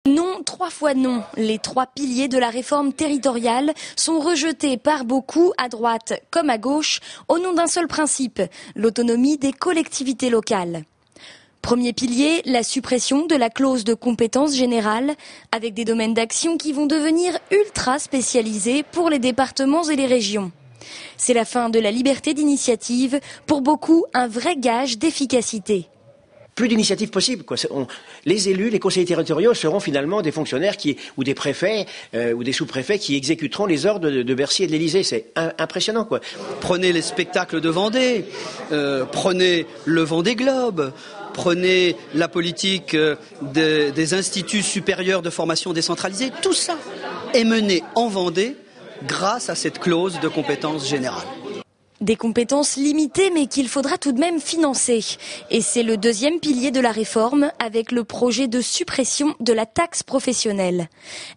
Non, 3 fois non. Les 3 piliers de la réforme territoriale sont rejetés par beaucoup, à droite comme à gauche, au nom d'un seul principe, l'autonomie des collectivités locales. Premier pilier, la suppression de la clause de compétence générale, avec des domaines d'action qui vont devenir ultra spécialisés pour les départements et les régions. C'est la fin de la liberté d'initiative, pour beaucoup un vrai gage d'efficacité. Plus d'initiatives possibles, quoi. Les élus, les conseillers territoriaux seront finalement des fonctionnaires ou des préfets ou des sous-préfets qui exécuteront les ordres de Bercy et de l'Élysée. C'est impressionnant, quoi. Prenez les spectacles de Vendée, prenez le Vendée Globe, prenez la politique des instituts supérieurs de formation décentralisée. Tout ça est mené en Vendée grâce à cette clause de compétence générale. Des compétences limitées mais qu'il faudra tout de même financer. Et c'est le deuxième pilier de la réforme avec le projet de suppression de la taxe professionnelle.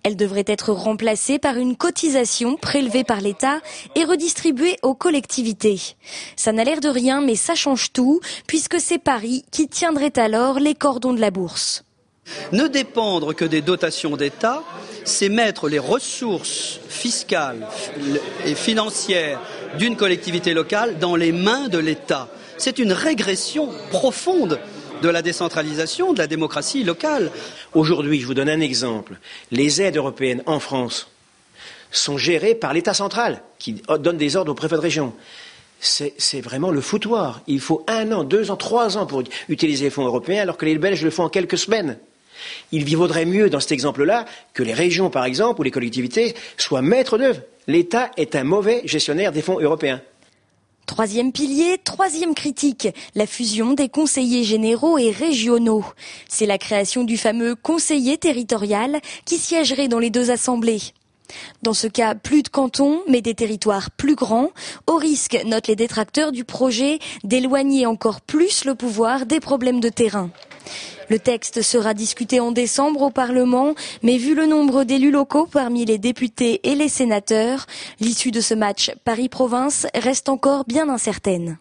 Elle devrait être remplacée par une cotisation prélevée par l'État et redistribuée aux collectivités. Ça n'a l'air de rien mais ça change tout puisque c'est Paris qui tiendrait alors les cordons de la bourse. Ne dépendre que des dotations d'État, c'est mettre les ressources fiscales et financières d'une collectivité locale dans les mains de l'État. C'est une régression profonde de la décentralisation, de la démocratie locale. Aujourd'hui, je vous donne un exemple. Les aides européennes en France sont gérées par l'État central, qui donne des ordres aux préfets de région. C'est vraiment le foutoir. Il faut 1 an, 2 ans, 3 ans pour utiliser les fonds européens, alors que les Belges le font en quelques semaines. Il vaudrait mieux, dans cet exemple-là, que les régions, par exemple, ou les collectivités, soient maîtres d'œuvre. L'État est un mauvais gestionnaire des fonds européens. Troisième pilier, troisième critique, la fusion des conseillers généraux et régionaux. C'est la création du fameux conseiller territorial qui siégerait dans les 2 assemblées. Dans ce cas, plus de cantons, mais des territoires plus grands, au risque, notent les détracteurs du projet, d'éloigner encore plus le pouvoir des problèmes de terrain. Le texte sera discuté en décembre au Parlement, mais vu le nombre d'élus locaux parmi les députés et les sénateurs, l'issue de ce match Paris-Province reste encore bien incertaine.